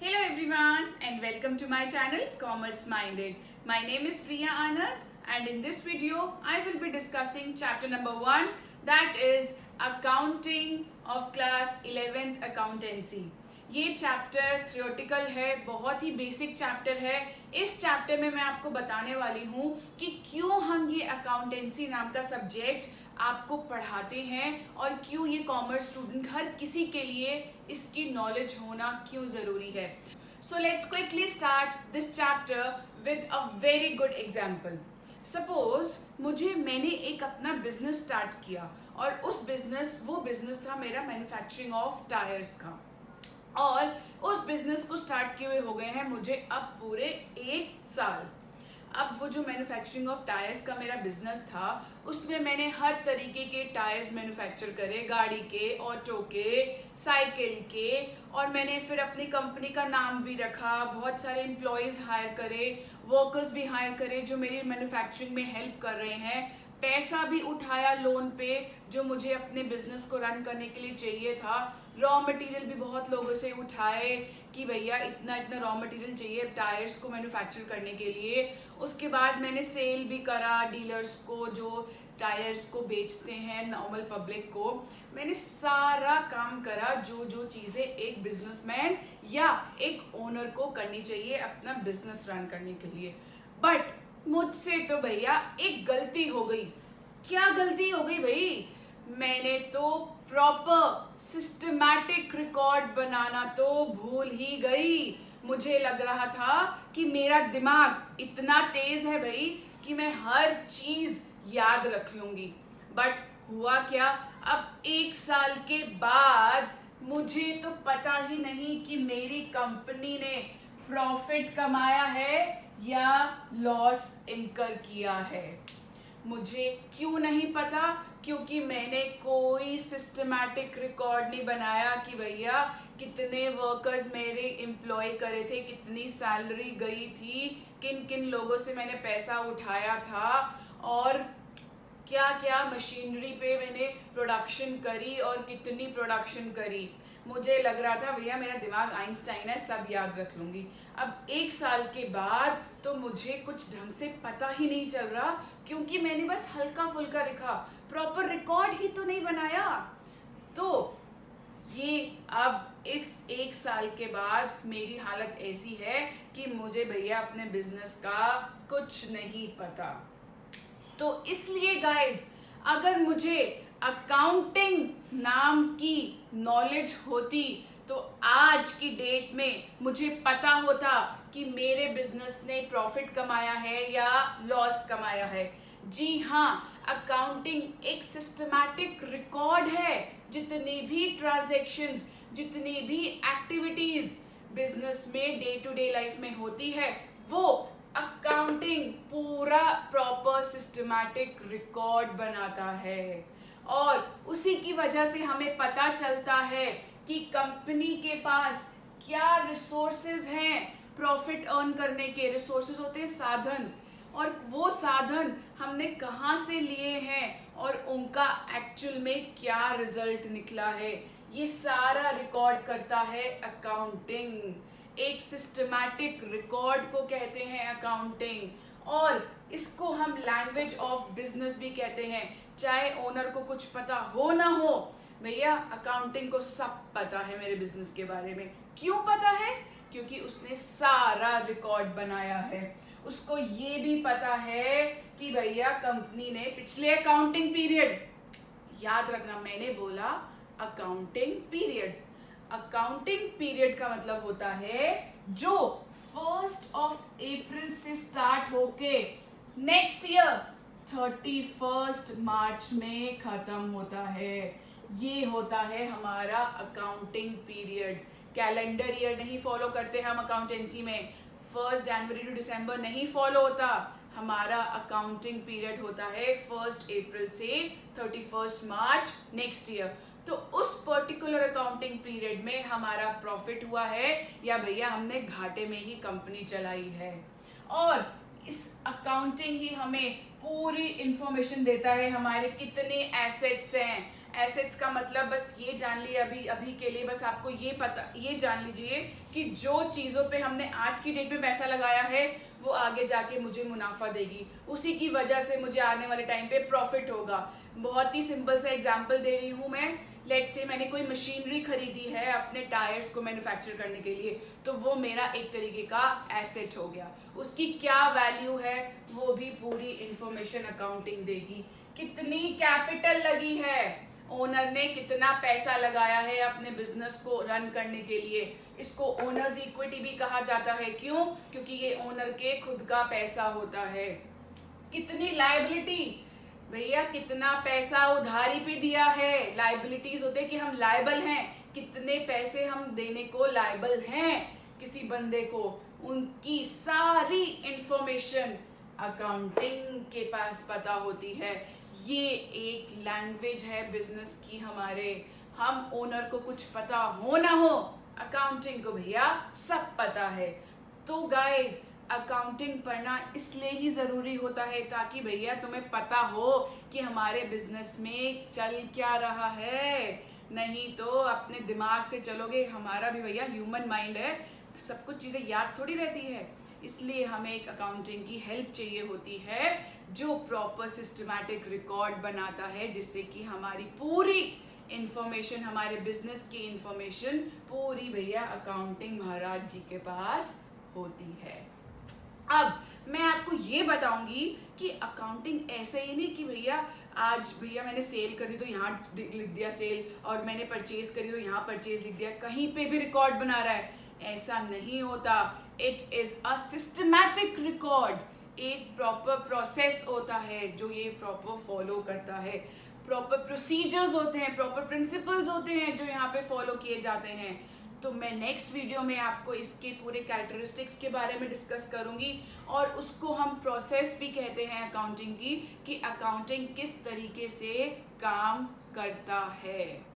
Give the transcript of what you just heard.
Hello everyone and welcome to my channel Commerce Minded. My name is Priya Anand and in this video I will be discussing chapter number 1, that is Accounting of Class 11th Accountancy. ये chapter theoretical है, बहुत ही basic chapter है। इस chapter में मैं आपको बताने वाली हूँ कि क्यों हम ये अकाउंटेंसी नाम का सब्जेक्ट आपको पढ़ाते हैं और क्यों ये कॉमर्स स्टूडेंट हर किसी के लिए इसकी नॉलेज होना क्यों ज़रूरी है। So let's quickly start this chapter with a very good example. Suppose मैंने एक अपना बिजनेस स्टार्ट किया और वो बिजनेस था मेरा मैन्युफैक्चरिंग ऑफ टायर्स का, और उस बिजनेस को स्टार्ट किए हुए हो गए हैं मुझे अब पूरे 1 साल। अब वो जो मैन्युफैक्चरिंग ऑफ टायर्स का मेरा बिजनेस था उसमें मैंने हर तरीके के टायर्स मैन्युफैक्चर करे, गाड़ी के, ऑटो के, साइकिल के, और मैंने फिर अपनी कंपनी का नाम भी रखा, बहुत सारे एम्प्लॉयज़ हायर करे, वर्कर्स भी हायर करे जो मेरी मैन्युफैक्चरिंग में हेल्प कर रहे हैं, पैसा भी उठाया लोन पे जो मुझे अपने बिजनेस को रन करने के लिए चाहिए था, रॉ मटेरियल भी बहुत लोगों से उठाए कि भैया इतना इतना रॉ मटेरियल चाहिए टायर्स को मैन्युफैक्चर करने के लिए। उसके बाद मैंने सेल भी करा डीलर्स को जो टायर्स को बेचते हैं, नॉर्मल पब्लिक को। मैंने सारा काम करा जो जो चीज़ें एक बिजनेसमैन या एक ओनर को करनी चाहिए अपना बिजनेस रन करने के लिए। बट मुझसे तो भैया एक गलती हो गई। क्या गलती हो गई भाई? मैंने तो प्रॉपर सिस्टमैटिक रिकॉर्ड बनाना तो भूल ही गई। मुझे लग रहा था कि मेरा दिमाग इतना तेज है भाई कि मैं हर चीज याद रख लूंगी। बट हुआ क्या, अब 1 साल के बाद मुझे तो पता ही नहीं कि मेरी कंपनी ने प्रॉफिट कमाया है या लॉस इनकर किया है। मुझे क्यों नहीं पता? क्योंकि मैंने कोई सिस्टमैटिक रिकॉर्ड नहीं बनाया कि भैया कितने वर्कर्स मेरे एम्प्लॉय करे थे, कितनी सैलरी गई थी, किन किन लोगों से मैंने पैसा उठाया था, और क्या क्या मशीनरी पे मैंने प्रोडक्शन करी और कितनी प्रोडक्शन करी। मुझे लग रहा था भैया मेरा दिमाग आइंस्टाइन है, सब याद रख लूँगी। अब 1 साल के बाद तो मुझे कुछ ढंग से पता ही नहीं चल रहा, क्योंकि मैंने बस हल्का फुल्का लिखा, प्रॉपर रिकॉर्ड ही तो नहीं बनाया। तो ये अब इस 1 साल के बाद मेरी हालत ऐसी है कि मुझे भैया अपने बिजनेस का कुछ नहीं पता। तो इसलिए गाइस, अगर मुझे अकाउंटिंग नाम की नॉलेज होती तो आज की डेट में मुझे पता होता कि मेरे बिजनेस ने प्रॉफिट कमाया है या लॉस कमाया है। जी हाँ, अकाउंटिंग एक सिस्टमैटिक रिकॉर्ड है। जितने भी ट्रांजैक्शंस, जितनी भी एक्टिविटीज बिजनेस में डे टू डे लाइफ में होती है, वो अकाउंटिंग पूरा प्रॉपर सिस्टमैटिक रिकॉर्ड बनाता है। और उसी की वजह से हमें पता चलता है कि कंपनी के पास क्या रिसोर्सेज हैं प्रॉफिट अर्न करने के। रिसोर्सेज होते हैं साधन, और वो साधन हमने कहाँ से लिए हैं और उनका एक्चुअल में क्या रिजल्ट निकला है, ये सारा रिकॉर्ड करता है अकाउंटिंग। एक सिस्टमैटिक रिकॉर्ड को कहते हैं अकाउंटिंग, और इसको हम लैंग्वेज ऑफ बिजनेस भी कहते हैं। चाहे ओनर को कुछ पता हो ना हो, भैया अकाउंटिंग को सब पता है मेरे बिजनेस के बारे में। क्यों पता है? क्योंकि उसने सारा रिकॉर्ड बनाया है। उसको ये भी पता है कि भैया कंपनी ने पिछले अकाउंटिंग पीरियड, याद रखना मैंने बोला अकाउंटिंग पीरियड, अकाउंटिंग पीरियड का मतलब होता है जो 1 अप्रैल से स्टार्ट होके नेक्स्ट ईयर 31 मार्च में खत्म होता है। ये होता है हमारा अकाउंटिंग पीरियड। कैलेंडर ईयर नहीं फॉलो करते हम अकाउंटेंसी में, 1 जनवरी टू दिसंबर नहीं फॉलो होता। हमारा अकाउंटिंग पीरियड होता है 1 अप्रैल से 31 मार्च नेक्स्ट ईयर। तो उस पर्टिकुलर अकाउंटिंग पीरियड में हमारा प्रॉफिट हुआ है या भैया हमने घाटे में ही कंपनी चलाई है। और इस अकाउंटिंग ही हमें पूरी इंफॉर्मेशन देता है हमारे कितने एसेट्स हैं, एसेट्स का मतलब बस ये जान लिया अभी अभी के लिए, बस आपको ये जान लीजिए कि जो चीज़ों पे हमने आज की डेट में पैसा लगाया है वो आगे जाके मुझे मुनाफा देगी, उसी की वजह से मुझे आने वाले टाइम पे प्रॉफिट होगा। बहुत ही सिंपल सा एग्जांपल दे रही हूँ मैं। लेट्स से मैंने कोई मशीनरी खरीदी है अपने टायर्स को मैन्युफैक्चर करने के लिए, तो वो मेरा एक तरीके का एसेट हो गया। उसकी क्या वैल्यू है वो भी पूरी इंफॉर्मेशन अकाउंटिंग देगी। कितनी कैपिटल लगी है, ओनर ने कितना पैसा लगाया है अपने बिजनेस को रन करने के लिए, इसको ओनर्स इक्विटी भी कहा जाता है। क्यों? क्योंकि ये ओनर के खुद का पैसा होता है। कितनी लायबिलिटी, भैया कितना पैसा उधारी पे दिया है, लायबिलिटीज होते हैं कि हम लायबल हैं, कितने पैसे हम देने को लायबल हैं किसी बंदे को, उनकी सारी इंफॉर्मेशन अकाउंटिंग के पास पता होती है। ये एक लैंग्वेज है बिजनेस की हमारे। हम ओनर को कुछ पता हो ना हो, अकाउंटिंग को भैया सब पता है। तो गाइस, अकाउंटिंग पढ़ना इसलिए ही ज़रूरी होता है ताकि भैया तुम्हें पता हो कि हमारे बिजनेस में चल क्या रहा है। नहीं तो अपने दिमाग से चलोगे, हमारा भी भैया ह्यूमन माइंड है, तो सब कुछ चीज़ें याद थोड़ी रहती है। इसलिए हमें एक अकाउंटिंग की हेल्प चाहिए होती है जो प्रॉपर सिस्टमैटिक रिकॉर्ड बनाता है, जिससे कि हमारी पूरी इंफॉर्मेशन, हमारे बिजनेस की इंफॉर्मेशन पूरी भैया अकाउंटिंग महाराज जी के पास होती है। अब मैं आपको ये बताऊंगी कि अकाउंटिंग ऐसे ही नहीं कि भैया आज भैया मैंने सेल कर दी तो यहाँ लिख दिया सेल, और मैंने परचेज करी तो यहाँ परचेज लिख दिया, कहीं पे भी रिकॉर्ड बना रहा है, ऐसा नहीं होता। It is a systematic record, एक प्रॉपर प्रोसेस होता है जो ये प्रॉपर फॉलो करता है। प्रॉपर प्रोसीजर्स होते हैं, प्रॉपर प्रिंसिपल्स होते हैं जो यहाँ पे फॉलो किए जाते हैं। तो मैं नेक्स्ट वीडियो में आपको इसके पूरे कैरेक्टरिस्टिक्स के बारे में डिस्कस करूंगी, और उसको हम प्रोसेस भी कहते हैं अकाउंटिंग की, कि अकाउंटिंग किस तरीके से काम करता है।